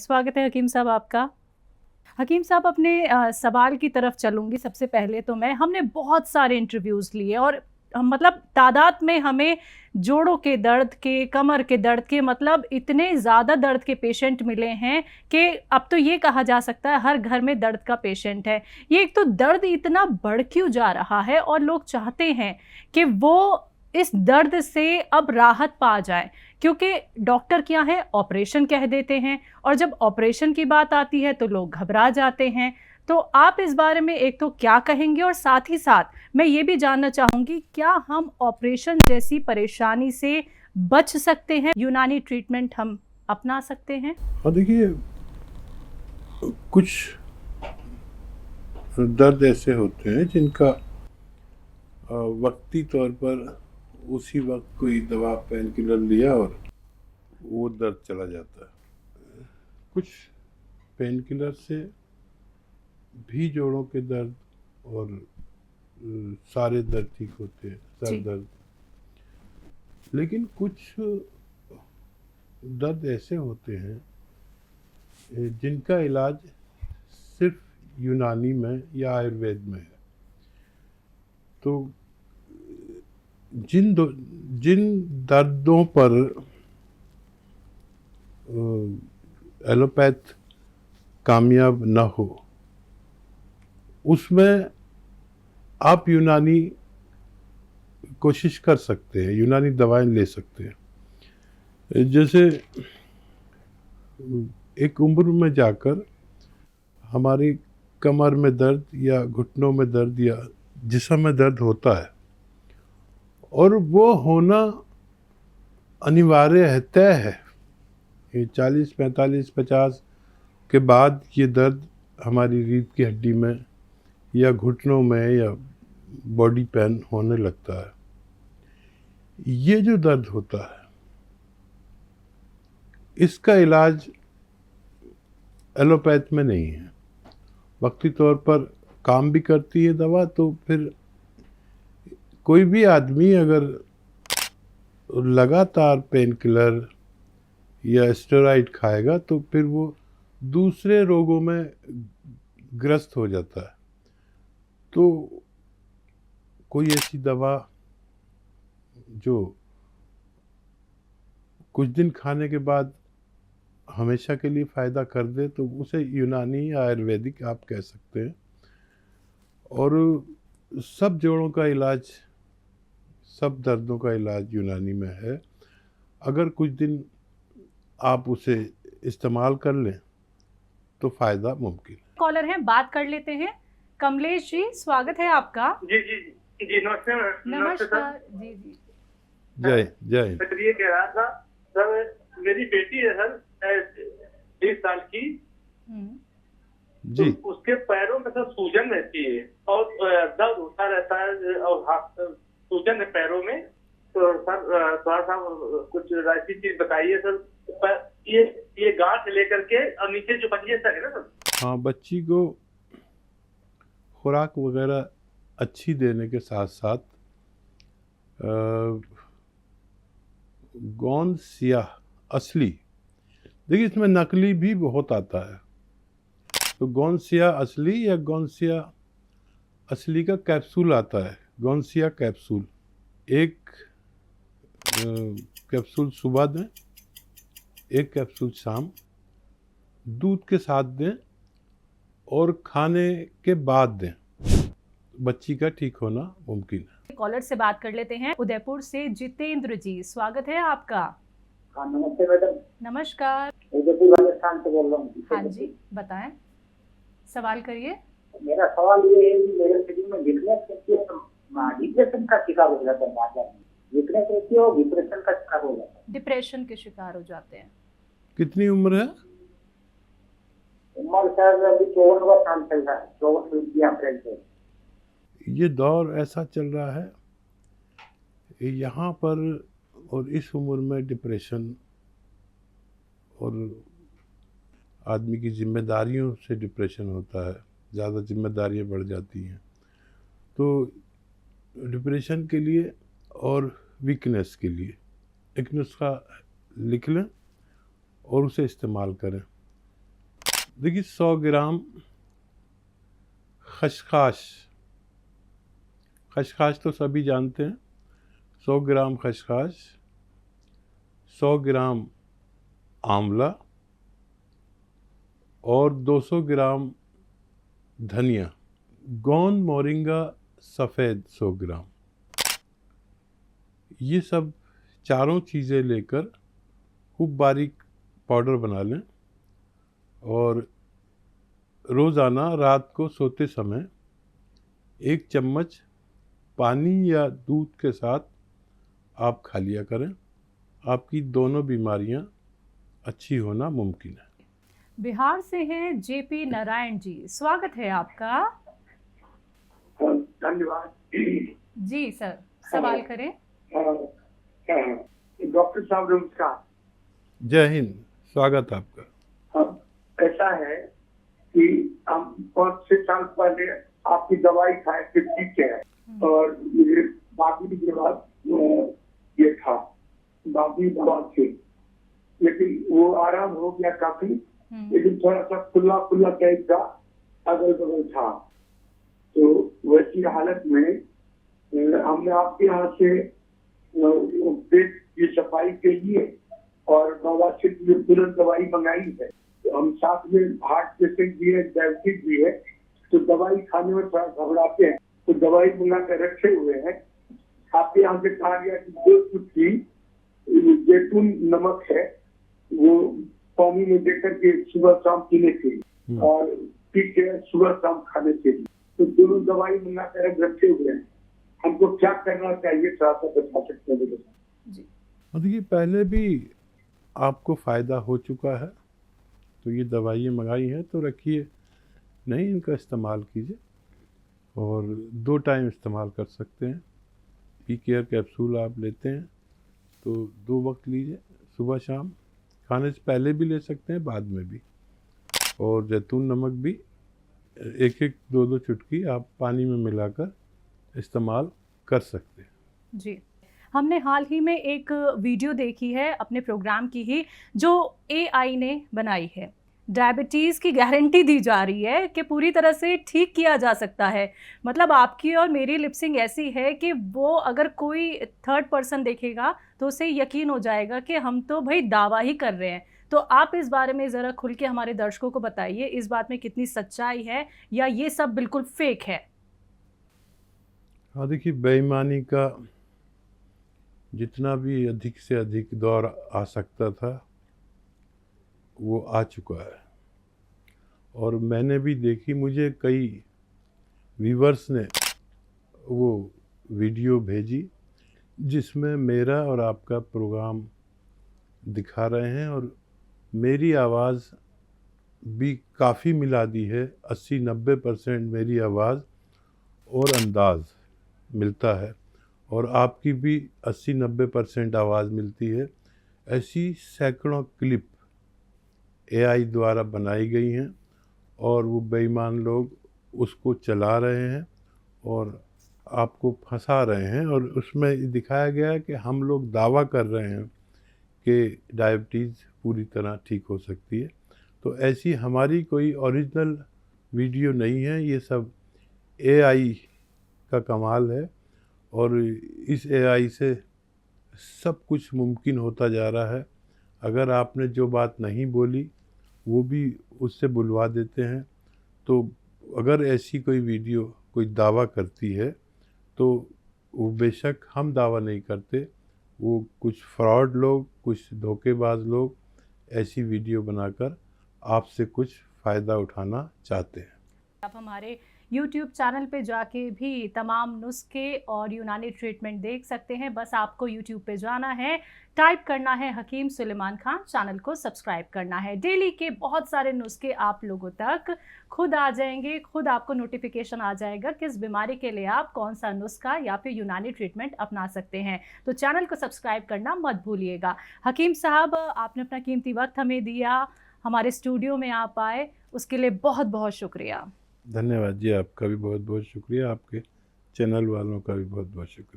स्वागत है हकीम साहब आपका। हकीम साहब, अपने सवाल की तरफ चलूँगी। सबसे पहले तो हमने बहुत सारे इंटरव्यूज़ लिए और मतलब तादाद में हमें जोड़ों के दर्द के, कमर के दर्द के, मतलब इतने ज़्यादा दर्द के पेशेंट मिले हैं कि अब तो ये कहा जा सकता है हर घर में दर्द का पेशेंट है। ये एक तो दर्द इतना बढ़ क्यों जा रहा है और लोग चाहते हैं कि वो इस दर्द से अब राहत पा जाए, क्योंकि डॉक्टर क्या है, ऑपरेशन कह देते हैं और जब ऑपरेशन की बात आती है तो लोग घबरा जाते हैं। तो आप इस बारे में एक तो क्या कहेंगे, और साथ ही साथ मैं ये भी जानना चाहूँगी, क्या हम ऑपरेशन जैसी परेशानी से बच सकते हैं? यूनानी ट्रीटमेंट हम अपना सकते हैं? हाँ, देखिए, कुछ दर्द ऐसे होते हैं जिनका वक्ती तौर पर उसी वक्त कोई दवा, पेन किलर लिया और वो दर्द चला जाता है। कुछ पेन किलर से भी जोड़ों के दर्द और सारे दर्द ठीक होते हैं, सर दर्द। लेकिन कुछ दर्द ऐसे होते हैं जिनका इलाज सिर्फ यूनानी में या आयुर्वेद में है। तो जिन दर्दों पर एलोपैथ कामयाब न हो, उसमें आप यूनानी कोशिश कर सकते हैं, यूनानी दवाएं ले सकते हैं। जैसे एक उम्र में जाकर हमारी कमर में दर्द या घुटनों में दर्द या जिस्म में दर्द होता है, और वो होना अनिवार्य है, तय है। ये 40, 45, 50 के बाद ये दर्द हमारी रीढ़ की हड्डी में या घुटनों में या बॉडी पेन होने लगता है। ये जो दर्द होता है, इसका इलाज एलोपैथ में नहीं है। वक्ती तौर पर काम भी करती है दवा, तो फिर कोई भी आदमी अगर लगातार पेन किलर या स्टेरॉइड खाएगा तो फिर वो दूसरे रोगों में ग्रस्त हो जाता है। तो कोई ऐसी दवा जो कुछ दिन खाने के बाद हमेशा के लिए फ़ायदा कर दे, तो उसे यूनानी या आयुर्वेदिक आप कह सकते हैं। और सब जोड़ों का इलाज, सब दर्दों का इलाज यूनानी में है। अगर कुछ दिन आप उसे इस्तेमाल कर लें तो फ़ायदा मुमकिन है। कॉलर हैं, बात कर लेते हैं। कमलेश जी, स्वागत है आपका। जी जी जी, नमस्ते। नमस्कार जी। जी जय जय। सर, ये कह रहा था सर, मेरी बेटी है सर 20 साल की जी। तो उसके पैरों में सर सूजन रहती है और दर्द होता रहता है और हाथ सूजन है पैरों में। तो सर थोड़ा सा कुछ ऐसी चीज बताइए सर। ये गांठ लेकर के और नीचे जो पंजे तक है ना सर। हाँ, बच्ची को खुराक वगैरह अच्छी देने के साथ साथ गोंद सियाह असली, देखिए इसमें नकली भी बहुत आता है। तो गोंद सियाह असली या गोंद सियाह असली का कैप्सूल आता है, गोंद सियाह कैप्सूल। एक कैप्सूल सुबह दें, एक कैप्सूल शाम, दूध के साथ दें और खाने के बाद दें। बच्ची का ठीक होना मुमकिन है। कॉलर से बात कर लेते हैं। उदयपुर से जितेंद्र जी, स्वागत है आपका। हाँ, नमस्ते मैडम। नमस्कार। उदयपुर राजस्थान से बोल रहा हूँ। हाँ जी, बताएं, सवाल करिए। मेरा सवाल ये है कि मेरे शरीर में डिप्रेशन का शिकार हो जाता है। बार-बार वीकनेस रहती है और डिप्रेशन का शिकार हो जाता है। डिप्रेशन के शिकार हो जाते हैं। कितनी उम्र है? उम्र सर अभी 54वां साल चल रहा है, 54 अप्रैल से। ये दौर ऐसा चल रहा है यहाँ पर, और इस उम्र में डिप्रेशन और आदमी की जिम्मेदारियों से डिप्रेशन होता है, ज़्यादा जिम्मेदारियाँ बढ़ जाती हैं। तो डिप्रेशन के लिए और वीकनेस के लिए एक नुस्खा लिख लें और उसे इस्तेमाल करें। देखिए 100 ग्राम खसखस, खसखस तो सभी जानते हैं। 100 ग्राम खसखस, 100 ग्राम आंवला और 200 ग्राम धनिया, गोंद मोरिंगा सफ़ेद 100 ग्राम। ये सब चारों चीज़ें लेकर खूब बारीक पाउडर बना लें और रोज़ाना रात को सोते समय 1 चम्मच पानी या दूध के साथ आप खा लिया करें। आपकी दोनों बीमारियां अच्छी होना मुमकिन है। बिहार से हैं जेपी नारायण जी, स्वागत है आपका। धन्यवाद जी सर, सवाल करें। डॉक्टर साहब नमस्कार। जय हिंद, स्वागत आपका। ऐसा है कि हम 5-6 साल पहले आपकी दवाई खाए थे, ठीक है, और मुझे बाकी के बाद ये था, बाकी दवा थी, लेकिन वो आराम हो गया काफी, लेकिन थोड़ा सा खुला खुला टाइप का अगल बगल था। तो वैसी हालत में हमने आपके यहाँ से पेट की सफाई के लिए और बवासीर के लिए तुरंत दवाई मंगाई है। तो हम साथ में हार्ट पेशेंट भी है, डायबिटिक भी है, तो दवाई खाने में थोड़ा घबराते हैं, तो दवाई मंगा कर रखे हुए हैं। आपके यहाँ से कहा गया कि 2 चुटकी जैतून नमक है, वो पानी में देकर के सुबह शाम पीने के लिए और पी के सुबह शाम खाने के लिए, तो दोनों दवाई मंगा कर रखे हुए हैं। हमको क्या करना चाहिए, थोड़ा सा बता सकते हैं? देखिए पहले भी आपको फ़ायदा हो चुका है, तो ये दवाइयाँ मंगाई हैं तो रखिए, नहीं इनका इस्तेमाल कीजिए और 2 टाइम इस्तेमाल कर सकते हैं। पी केयर कैप्सूल आप लेते हैं तो 2 वक्त लीजिए, सुबह शाम, खाने से पहले भी ले सकते हैं, बाद में भी। और जैतून नमक भी 1-1, 2-2 चुटकी आप पानी में मिलाकर इस्तेमाल कर सकते हैं। जी, हमने हाल ही में एक वीडियो देखी है अपने प्रोग्राम की ही, जो AI ने बनाई है। डायबिटीज़ की गारंटी दी जा रही है कि पूरी तरह से ठीक किया जा सकता है। मतलब आपकी और मेरी लिपसिंग ऐसी है कि वो अगर कोई थर्ड पर्सन देखेगा तो उसे यकीन हो जाएगा कि हम तो भाई दावा ही कर रहे हैं। तो आप इस बारे में ज़रा खुल के हमारे दर्शकों को बताइए, इस बात में कितनी सच्चाई है या ये सब बिल्कुल फेक है? हाँ देखिए, बेईमानी का जितना भी अधिक से अधिक दौर आ सकता था वो आ चुका है। और मैंने भी देखी, मुझे कई व्यूवर्स ने वो वीडियो भेजी जिसमें मेरा और आपका प्रोग्राम दिखा रहे हैं और मेरी आवाज़ भी काफ़ी मिला दी है। 80-90% मेरी आवाज़ और अंदाज़ मिलता है और आपकी भी 80-90% आवाज़ मिलती है। ऐसी सैकड़ों क्लिप AI द्वारा बनाई गई हैं और वो बेईमान लोग उसको चला रहे हैं और आपको फंसा रहे हैं। और उसमें दिखाया गया है कि हम लोग दावा कर रहे हैं कि डायबिटीज़ पूरी तरह ठीक हो सकती है। तो ऐसी हमारी कोई ओरिजिनल वीडियो नहीं है, ये सब AI का कमाल है और इस AI से सब कुछ मुमकिन होता जा रहा है। अगर आपने जो बात नहीं बोली वो भी उससे बुलवा देते हैं। तो अगर ऐसी कोई वीडियो कोई दावा करती है तो वो बेशक हम दावा नहीं करते, वो कुछ फ्रॉड लोग, कुछ धोखेबाज लोग ऐसी वीडियो बनाकर आपसे कुछ फ़ायदा उठाना चाहते हैं। आप हमारे YouTube चैनल पे जाके भी तमाम नुस्खे और यूनानी ट्रीटमेंट देख सकते हैं। बस आपको YouTube पे जाना है, टाइप करना है हकीम सुलेमान खान, चैनल को सब्सक्राइब करना है। डेली के बहुत सारे नुस्खे आप लोगों तक खुद आ जाएंगे, खुद आपको नोटिफिकेशन आ जाएगा किस बीमारी के लिए आप कौन सा नुस्खा या फिर यूनानी ट्रीटमेंट अपना सकते हैं। तो चैनल को सब्सक्राइब करना मत भूलिएगा। हकीम साहब, आपने अपना कीमती वक्त हमें दिया, हमारे स्टूडियो में आप आए, उसके लिए बहुत बहुत शुक्रिया। धन्यवाद जी, आपका भी बहुत बहुत शुक्रिया, आपके चैनल वालों का भी बहुत बहुत शुक्रिया।